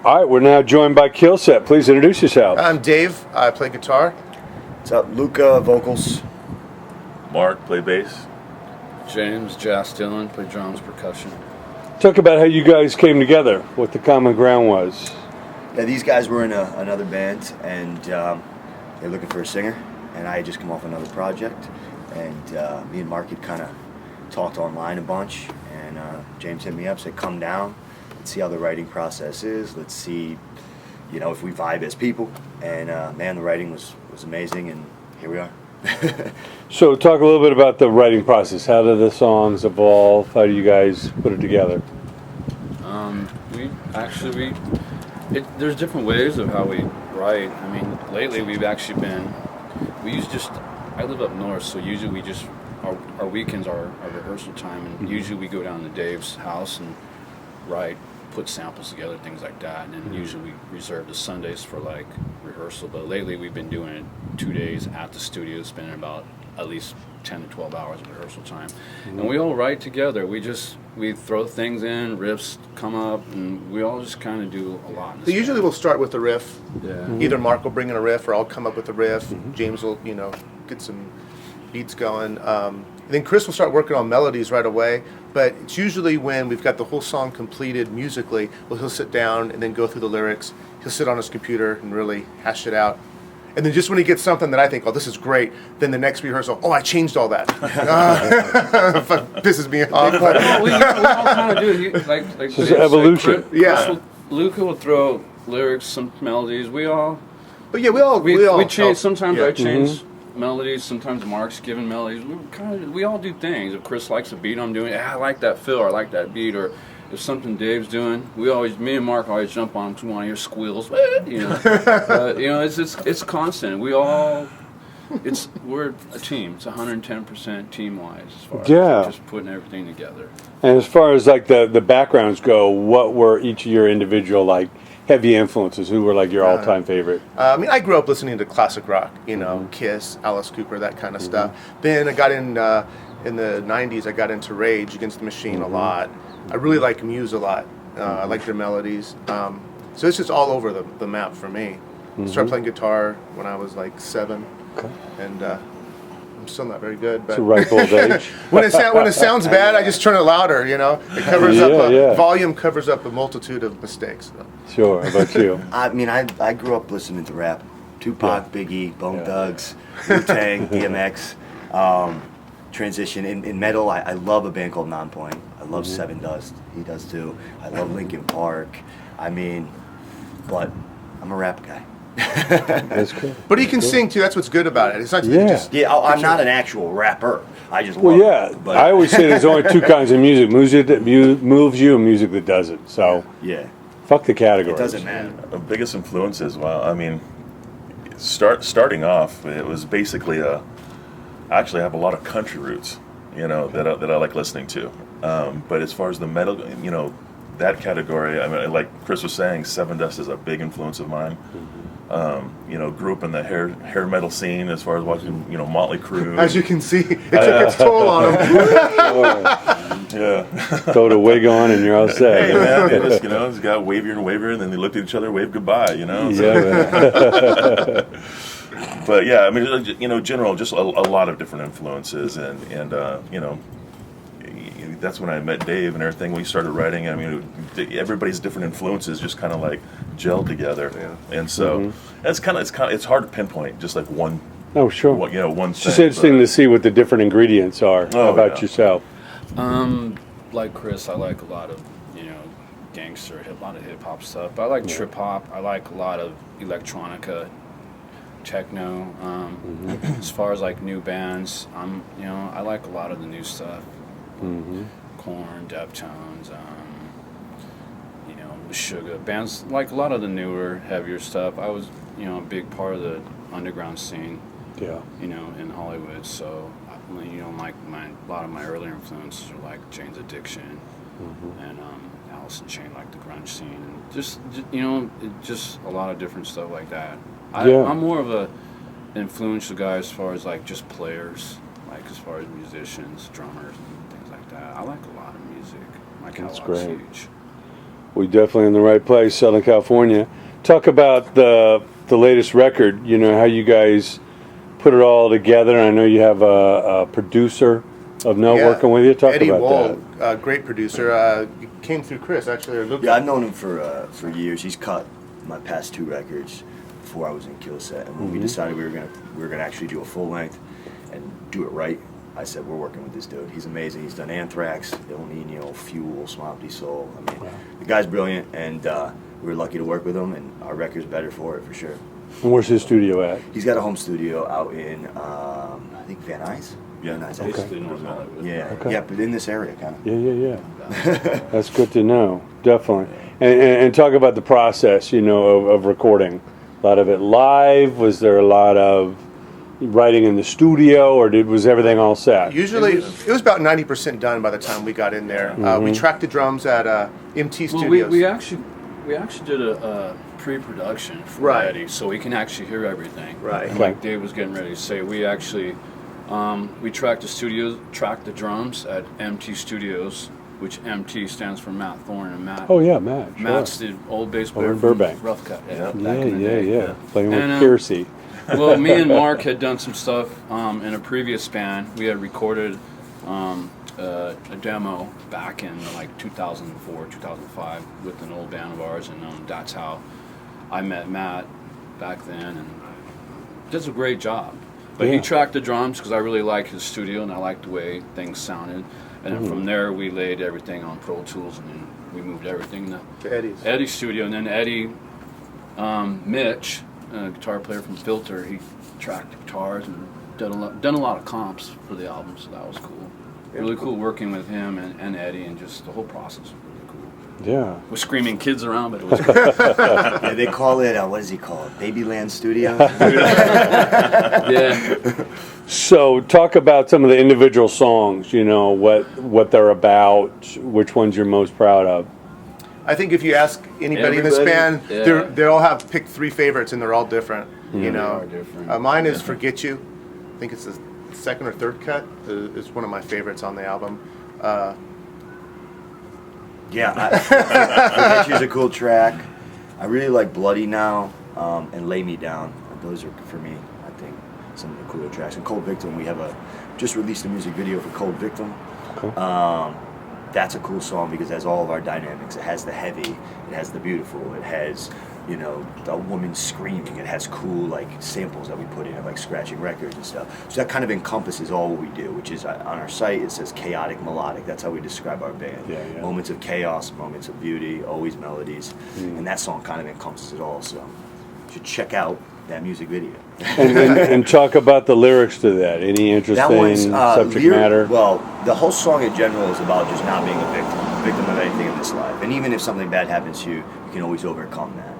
All right, we're now joined by KILLSET. Please introduce yourself. I'm Dave. I play guitar. What's up, Luca? Vocals. Mark, play bass. James, Jazz Dillon, play drums, percussion. Talk about how you guys came together, what the common ground was. Yeah, these guys were in another band, and they're looking for a singer, and I had just come off another project, and me and Mark had kind of talked online a bunch, and James hit me up, said, come down, let's see how the writing process is, let's see, you know, if we vibe as people, and man, the writing was amazing, and here we are. So talk a little bit about the writing process. How do the songs evolve? How do you guys put it together? There's different ways of how we write. I mean, lately we I live up north, so usually our weekends are our rehearsal time, and usually we go down to Dave's house and write, put samples together, things like that, and then usually we reserve the Sundays for like rehearsal. But lately we've been doing it 2 days at the studio, spending about at least 10 to 12 hours of rehearsal time, and we all write together. We throw things in, riffs come up, and we all just kind of do a lot. So usually we'll start with a riff. Yeah. Either Mark will bring in a riff, or I'll come up with a riff. James will, get some beats going. And then Chris will start working on melodies right away. But it's usually when we've got the whole song completed musically, he'll sit down and then go through the lyrics. He'll sit on his computer and really hash it out. And then just when he gets something that I think, oh, this is great, then the next rehearsal, oh, I changed all that. Pisses me off. we all kind of do it. Like It's evolution. Luca will throw lyrics, some melodies. But yeah, we all change. Sometimes yeah. I change melodies. Sometimes Mark's giving melodies. We all do things. If Chris likes a beat, I'm doing. I like that fill, or I like that beat, or if something Dave's doing, me and Mark always jump on him to want to hear squeals. It's constant. We're a team. It's 110% team-wise as far as just putting everything together. And as far as like the backgrounds go, what were each of your individual like heavy influences? Who were like your all-time favorite? I grew up listening to classic rock, Kiss, Alice Cooper, that kind of stuff. Then I got in the 90s, I got into Rage Against the Machine a lot. I really like Muse a lot. I like their melodies. So it's just all over the map for me. Started playing guitar when I was like 7, and I'm still not very good. But It's a ripe old age. when it sounds bad, I just turn it louder. It covers up. Volume covers up a multitude of mistakes. So. Sure. How about you? I mean, I grew up listening to rap. Tupac, Biggie, Bone Thugs, Wu-Tang, DMX. Transition in metal. I love a band called Nonpoint. I love Seven Dust. He does too. I love Linkin Park. I mean, but I'm a rap guy. That's cool. But he can sing too. That's what's good about it. It's not just I'm not an actual rapper. I just Well, love it, but I always say there's only two kinds of music: music that moves you, and music that doesn't. So fuck the categories. It doesn't matter. The biggest influences, well, I mean, starting off, it was basically I actually have a lot of country roots, that I like listening to. But as far as the metal, that category, I mean, like Chris was saying, Seven Dust is a big influence of mine. Grew up in the hair metal scene as far as watching, Motley Crue. As you can see, it took its toll on him. Yeah. Throw the wig on and you're all set. Hey, man, they just, it's got wavier and wavier, and then they looked at each other, waved goodbye, So. Yeah, But yeah, I mean, general, just a lot of different influences, and that's when I met Dave and everything. We started writing. I mean, everybody's different influences just kind of like gelled together, and so it's hard to pinpoint just like one. Oh, sure. One. It's just interesting to see what the different ingredients are. How about yourself? Like Chris, I like a lot of gangster, a lot of hip hop stuff. I like trip hop. I like a lot of electronica, techno. As far as like new bands, I like a lot of the new stuff. Korn, Deftones, Sugar bands, like a lot of the newer, heavier stuff. I was, a big part of the underground scene. Yeah. In Hollywood. So, like a lot of my earlier influences are like Jane's Addiction and Alice in Chains, like the grunge scene, and just a lot of different stuff like that. I'm more of a influential guy as far as like just players, like as far as musicians, drummers, and things like that. I like a lot of music. My catalog's huge. We definitely in the right place, Southern California. Talk about the latest record. You know how you guys put it all together. I know you have a producer of note working with you. Talk Eddie about Wohl, that. great producer. Came through Chris actually. Yeah, I've known him for years. He's cut my past 2 records before I was in KILLSET, and when we decided we were gonna actually do a full length and do it right, I said we're working with this dude. He's amazing. He's done Anthrax, El Nino, Fuel, Swamp De Soul. I mean, the guy's brilliant, and we were lucky to work with him, and our record's better for it for sure. And where's his studio at? He's got a home studio out in I think Van Nuys. Yeah, Van Nuys, Basically North Hollywood. Yeah, Okay. yeah, but in this area, kind of. Yeah. That's good to know. Definitely. And talk about the process, you know, of recording. A lot of it live. Was there a lot of writing in the studio, or was everything all set? Usually, it was about 90% done by the time we got in there. We tracked the drums at MT Well, Studios. we actually did a pre-production for Right. Eddie, so we can actually hear everything. Right. And like Dave was getting ready to say, we actually we tracked the drums at MT Studios, which MT stands for Matt Thorne, and Matt. Oh yeah, Matt. Sure. Matt's the old bass player in from Burbank. Rough Cut. Yeah. back in the day. Yeah. Playing with And, Piercy. Well, me and Mark had done some stuff in a previous band. We had recorded a demo back in like 2004, 2005 with an old band of ours, and that's how I met Matt back then, and does a great job. But Yeah. he tracked the drums because I really like his studio and I liked the way things sounded. And then from there we laid everything on Pro Tools, and then we moved everything to Eddie's. Eddie's studio. And then Eddie, Mitch, a guitar player from Filter, he tracked the guitars and done a lot of comps for the album, so that was cool. Really cool working with him and Eddie, and just the whole process was really cool. Yeah. With screaming kids around, but it was cool. Yeah, they call it what does he call it? Babyland Studio. Yeah. So talk about some of the individual songs. You know what they're about. Which ones you're most proud of. I think if you ask anybody in this band, Everybody, yeah. they all have picked 3 favorites, and they're all different. You know, are different. Mine is "Forget You." I think it's the 2nd or 3rd cut. It's one of my favorites on the album. Yeah, Forget You's a cool track. I really like Bloody Now and Lay Me Down. Those are, for me, I think, some of the cooler tracks. And Cold Victim, we have just released a music video for Cold Victim. Cool. That's a cool song because it has all of our dynamics. It has the heavy, it has the beautiful, it has, you know, a woman screaming. It has cool like samples that we put in of like scratching records and stuff. So that kind of encompasses all what we do, which is on our site it says chaotic melodic. That's how we describe our band. Yeah. Moments of chaos, moments of beauty, always melodies, and that song kind of encompasses it all. So you should check out that music video. And talk about the lyrics to that. Any interesting subject matter? Well, the whole song in general is about just not being a victim of anything in this life. And even if something bad happens to you, you can always overcome that.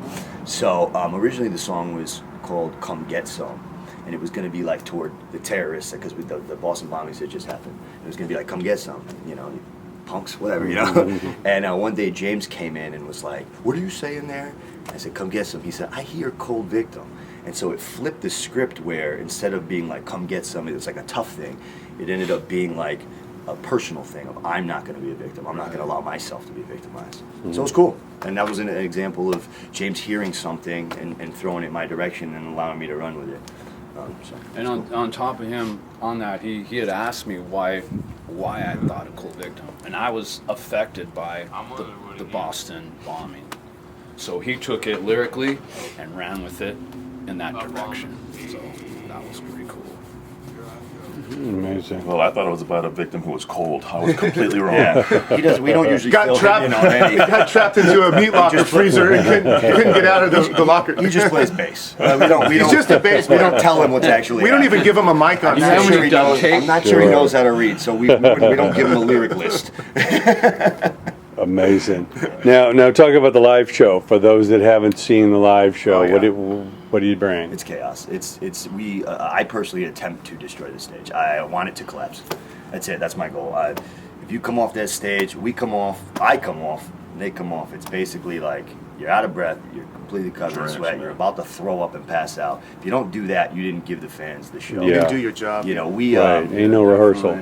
So originally the song was called "Come Get Some," and it was going to be like toward the terrorists because the Boston bombings had just happened. It was going to be like, "Come get some," you know, punks, whatever, you know. And one day James came in and was like, "What are you saying there?" I said, "Come get some." He said, "I hear Cold Victim." And so it flipped the script where instead of being like, "Come get some," it was like a tough thing. It ended up being like a personal thing of, I'm not going to be a victim. I'm not going to allow myself to be victimized. So it was cool. And that was an example of James hearing something and throwing it my direction and allowing me to run with it. And on top of him, on that, he had asked me why I thought of Cold Victim, and I was affected by the Boston bombing. So he took it lyrically and ran with it in that direction. So that was pretty cool. Amazing. Well, I thought it was about a victim who was cold. I was completely wrong. Yeah, we don't usually Got fill trapped. him in already. Got trapped into a meat locker freezer and couldn't get out of the locker. He just plays bass. He's just a bass We player. don't tell him what's actually. We don't even happening. give him a mic on I'm not stage. sure he knows. I'm not sure he knows how to read, so we don't give him a lyric list. Amazing. Now talk about the live show. For those that haven't seen the live show, Oh, yeah. what do you bring? It's chaos. I personally attempt to destroy the stage. I want it to collapse. That's it. That's my goal. If you come off that stage, we come off, I come off, they come off. It's basically like you're out of breath, you're completely covered in sweat, you're about to throw up and pass out. If you don't do that, you didn't give the fans the show. You Yeah. didn't do your job. You know, we Right. Ain't no rehearsal.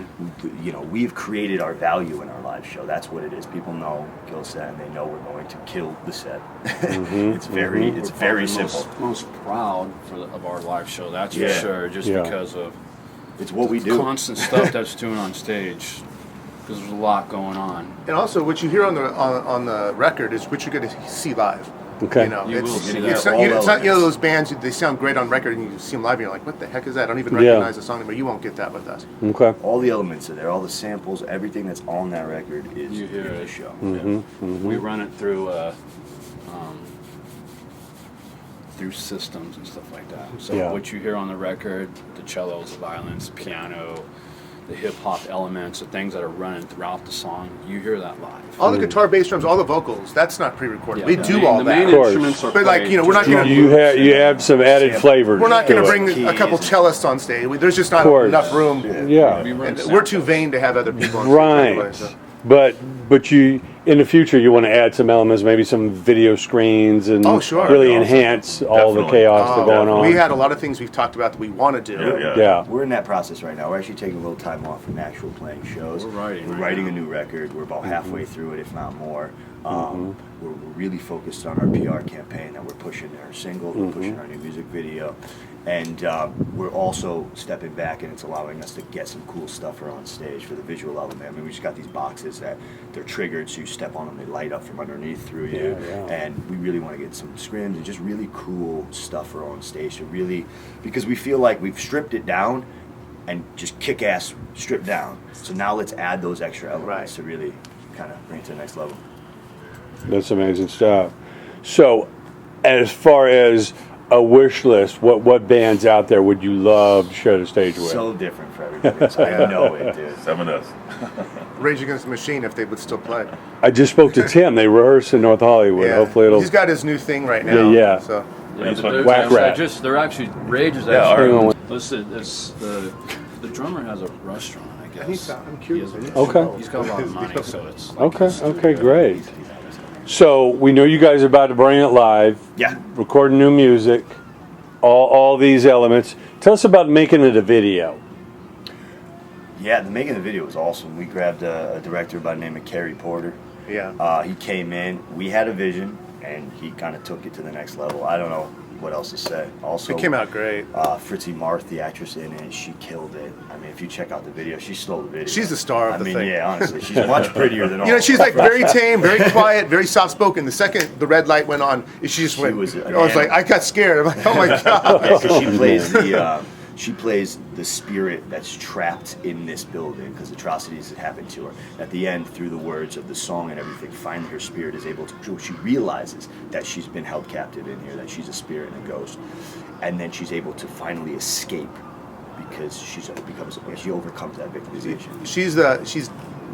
you know, we've created our value in our live show. That's what it is. People know KILLSET, and they know we're going to kill the set. It's very We're very probably simple. Most proud of our live show. That's Yeah. for sure. Just Yeah. because of It's what we the do. constant stuff that's doing on stage. Because there's a lot going on. And also, what you hear on the record is what you're going to see live. Okay. You know, You will see that. it's not, All it's not, you know, elements. those bands, they sound great on record, and you see them live, and you're like, what the heck is that? I don't even Yeah. recognize the song anymore. You won't get that with us. Okay. All the elements are there. All the samples, everything that's on that record is You hear in the it. show. We run it through systems and stuff like that. So Yeah. what you hear on the record, the cellos, the violins, piano, the hip hop elements, the things that are running throughout the song, you hear that live. All the guitar, bass, drums, all the vocals, that's not pre-recorded. Yeah, we the do main- all the that. main Of course. instruments are But, like, played you know, we're not just gonna- You have some added flavors. We're not to going to it. bring a couple cellists on stage. There's just not course. enough room. Yeah. We run And samples. we're too vain to have other people on stage anyway, Right. so. But you in the future you want to add some elements, maybe some video screens and Oh, sure. really Awesome. enhance all the Definitely. chaos that's going on. We had a lot of things we've talked about that we want to do. Yeah. We're in that process right now. We're actually taking a little time off from actual playing shows. We're writing right writing now. a new record. We're about halfway through it, if not more. We're really focused on our PR campaign that we're pushing our single, we're pushing our new music video, and we're also stepping back, and it's allowing us to get some cool stuff for on stage for the visual element. I mean, we just got these boxes that they're triggered, so you step on them, they light up from underneath through you, Yeah. and we really want to get some scrims and just really cool stuff for on stage to really, because we feel like we've stripped it down and just kick ass stripped down. So now let's add those extra elements to really kind of bring it to the next level. That's amazing stuff. So, as far as a wish list, what bands out there would you love to share the stage with? So different for everybody. So I know it, dude. 7S. Rage Against the Machine, if they would still play. I just spoke to Tim. They rehearse in North Hollywood. Hopefully it'll. He's got his new thing right now. Yeah. So Yeah, He's but fucking Whack Rat. they're actually Rage is Yeah, actually. our- Listen, the drummer has a restaurant, I guess. I'm curious. He has Okay. He's got a lot of money, so it's like Okay, great. So we know you guys are about to bring it live. Yeah. Recording new music. All these elements. Tell us about making it a video. Yeah, the making of the video was awesome. We grabbed a director by the name of Kerry Porter. Yeah. He came in. We had a vision, and he kind of took it to the next level. I don't know what else to say. Also, It came out great. Fritzy Marth, the actress in it, she killed it. I mean, if you check out the video, she stole the video. She's the star of I the mean, thing. yeah, honestly, she's much prettier than all. You know, she's of us. like very tame, very quiet, very soft spoken. The second the red light went on, she just went. was I an was like, animal. I got scared. I'm like, oh my god. Yeah, 'cause she plays the spirit that's trapped in this building because atrocities that happened to her. At the end, through the words of the song and everything, finally her spirit is able to. She realizes that she's been held captive in here, that she's a spirit and a ghost, and then she's able to finally escape because she overcomes that victimization. She's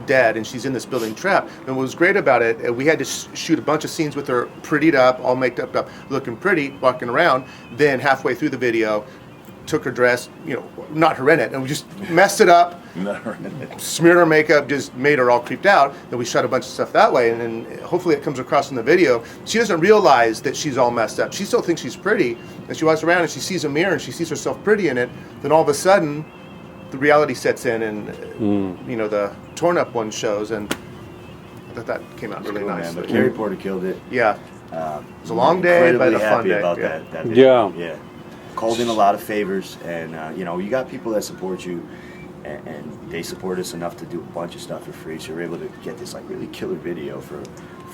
dead and she's in this building trapped. And what was great about it, we had to shoot a bunch of scenes with her prettied up, all made up, looking pretty, walking around. Then halfway through the video, took her dress, you know, not her in it, and we just messed it up, smeared her makeup, just made her all creeped out. Then we shot a bunch of stuff that way, and then hopefully it comes across in the video. She doesn't realize that she's all messed up. She still thinks she's pretty, and she walks around and she sees a mirror and she sees herself pretty in it. Then all of a sudden, the reality sets in, and you know, the torn up one shows, and I thought that came out really Cool, nice. man. But Kerry Porter killed it. Yeah, it was a long day, but a fun happy day. about Yeah. that video. Yeah. Yeah. Called in a lot of favors, and you know, you got people that support you, and they support us enough to do a bunch of stuff for free. So we're able to get this like really killer video for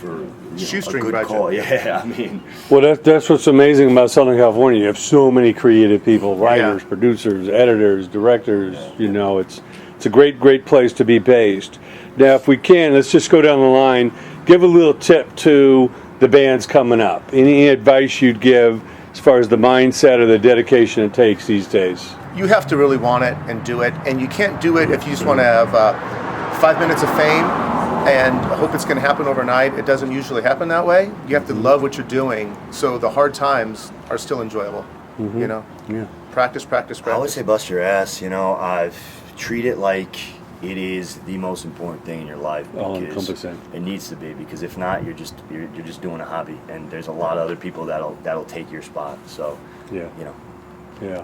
you know, Shoestring a good budget. call. Yeah, I mean, Well, that's what's amazing about Southern California. You have so many creative people, writers, Yeah. producers, editors, directors. You know, it's a great place to be based. Now, if we can, let's just go down the line. Give a little tip to the bands coming up. Any advice you'd give as far as the mindset or the dedication it takes these days? You have to really want it and do it, and you can't do it if you just want to have 5 minutes of fame and hope it's going to happen overnight. It doesn't usually happen that way. You have to love what you're doing, so the hard times are still enjoyable. You know, Yeah. practice, practice, I always practice. say bust your ass. You know, treat it like it is the most important thing in your life. All Because encompassing. it needs to be, because if not, you're just doing a hobby, and there's a lot of other people that'll take your spot. So, Yeah. you know, Yeah.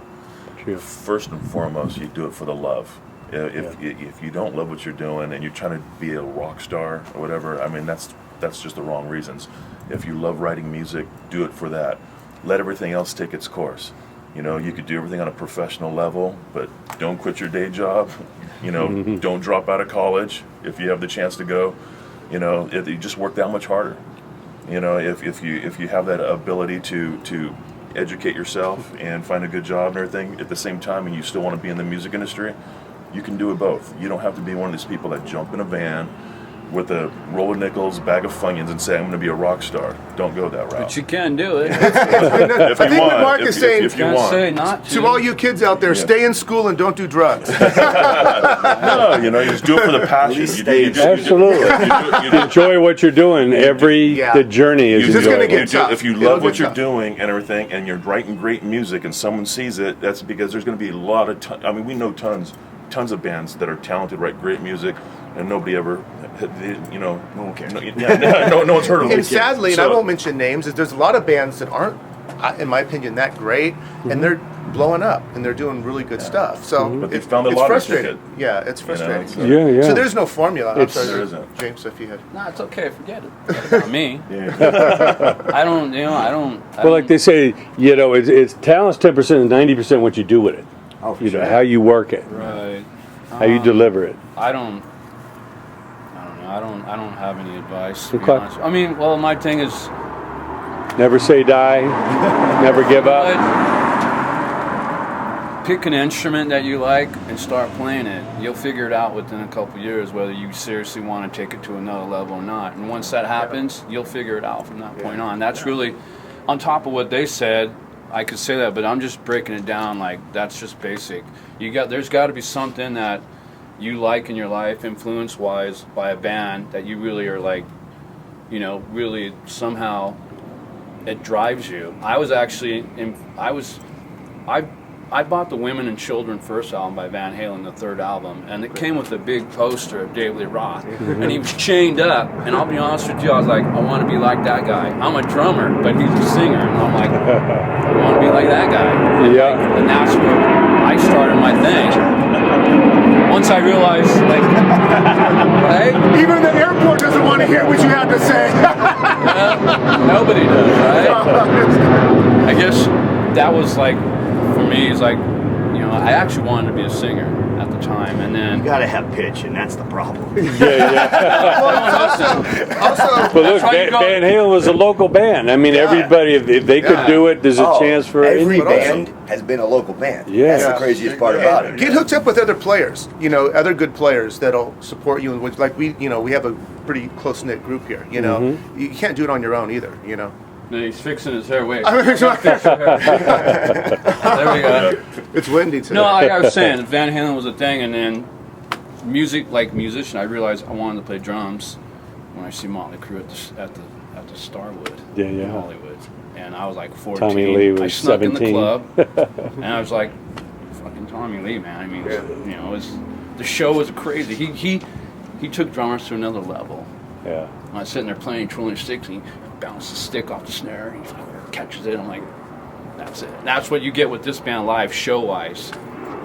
True. First and foremost, you do it for the love. If you don't love what you're doing and you're trying to be a rock star or whatever, I mean that's just the wrong reasons. If you love writing music, do it for that. Let everything else take its course. You know, you could do everything on a professional level, but don't quit your day job. You know, don't drop out of college if you have the chance to go. You know, you just work that much harder. You know, if you have that ability to educate yourself and find a good job and everything at the same time, and you still want to be in the music industry, you can do it both. You don't have to be one of these people that jump in a van with a roll of nickels, bag of Funyuns, and say, I'm going to be a rock star. Don't go that route. But you can do it. If I think what Mark is saying, if you Can't want. say not to all you kids out there, stay in school and don't do drugs. No, you know, you just do it for the passion. least You do- you do- Absolutely. you do- Enjoy what you're doing. The journey is It's just gonna enjoyable. get tough. If you It'll love get what you're tough. doing and everything, and you're writing great music, and someone sees it, that's because there's going to be a lot of. I mean, we know tons of bands that are talented, write great music, and nobody ever, you know, no one cares. No one's heard of them. And sadly, and I So- won't mention names, is there's a lot of bands that aren't, in my opinion, that great, and they're blowing up and they're doing really good stuff. So But they it's, found the it's lottery frustrating. ticket. Yeah, it's frustrating. so- Yeah, yeah. So there's no formula. I'm It's- sorry, There isn't. James, if you had. No, it's okay. Forget it. Forget about me. Yeah. I don't. Well, like they say, you know, it's talent's 10% and 90% what you do with it. Oh, for You know, sure. how you work it, Right. how you deliver it. I don't know. I don't have any advice. To be Okay. honest. I mean, well, my thing is, Never say die, never give up. pick an instrument that you like and start playing it. You'll figure it out within a couple years whether you seriously want to take it to another level or not. And once that happens, you'll figure it out from that point on. That's really, on top of what they said, I could say that, but I'm just breaking it down like that's just basic. There's got to be something that you like in your life, influence-wise, by a band that you really are like, you know, really somehow it drives you. I bought the Women and Children first album by Van Halen, the third album, and it came with a big poster of David Lee Roth, and he was chained up, and I'll be honest with you, I was like, I want to be like that guy. I'm a drummer, but he's a singer, and I'm like, I want to be like that guy. Yeah. And that's where I started my thing. Once I realized, like, right? Even the airport doesn't want to hear what you have to say. Nobody does, right? I guess that was like, for me, it's like, you know, I actually wanted to be a singer at the time, and then You gotta have pitch, and that's the problem. Well, it's also But look, how you go- Van Halen was a local band. I mean, Yeah. everybody, if they could Yeah. do it, there's a Oh, chance for every anybody. band has been a local band. Yeah. That's Yeah. the craziest part about it. get hooked up with other players, you know, other good players that'll support you. And which, like we have a pretty close knit group here. You know, you can't do it on your own either. You know, No, he's fixing his hair. Wait. I mean, There we go. it's windy today. No, like I was saying, Van Halen was a thing, and then music, like musician, I realized I wanted to play drums when I see Motley Crue at the Starwood Yeah, in yeah. Hollywood, and I was like 14. Tommy Lee was I snuck 17. in the club, and I was like, "Fucking Tommy Lee, man!" I mean, you know, the show was crazy. He took drummers to another level. Yeah. I was sitting there playing, twirling sticks, and he bounced the stick off the snare, and he catches it. I'm like, that's it. That's what you get with this band live, show-wise.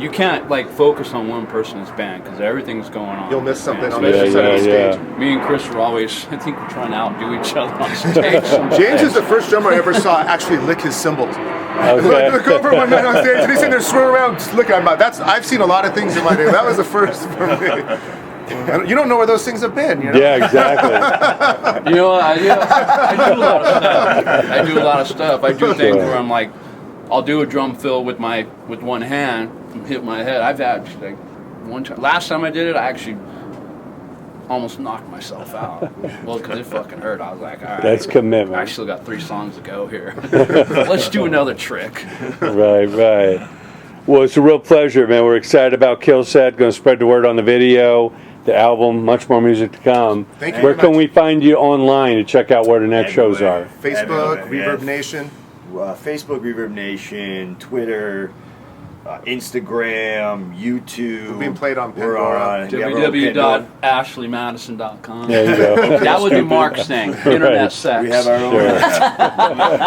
You can't like focus on one person's band because everything's going on. You'll in miss this something band. on So the it's other just side of the yeah, stage. yeah. me and Chris were always, I think we're trying to outdo each other on stage. James is the first drummer I ever saw actually lick his cymbals. Okay. Look over one night on stage, and he's sitting there swirling around, just looking at my. I've seen a lot of things in my day. That was the first for me. You don't know where those things have been, you know? Yeah, exactly. You know, I do a lot of stuff. I do a lot of stuff. I do things where I'm like, I'll do a drum fill with one hand and hit my head. I've had like one time. Last time I did it, I actually almost knocked myself out. Well, because it fucking hurt. I was like, all right. That's commitment. I still got 3 songs to go here. Let's do another trick. Right. Well, it's a real pleasure, man. We're excited about KILLSET. Going to spread the word on the video, the album, much more music to come. Thank you Where very can much. we find you online to check out where the next shows are? Facebook, Everywhere, Reverb yeah. Nation. Facebook, Reverb Nation, Twitter, Instagram, YouTube. We're being played on We're Pandora. on- we have our own Pandora. www.ashleymadison.com. There you go. That would be Mark's thing. Internet sex. We have our own.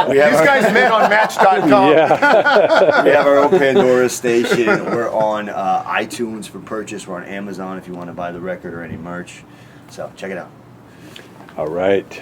we These have our, guys met on Match.com. Yeah. we have our own Pandora station. We're on iTunes for purchase. We're on Amazon if you want to buy the record or any merch. So check it out. All right.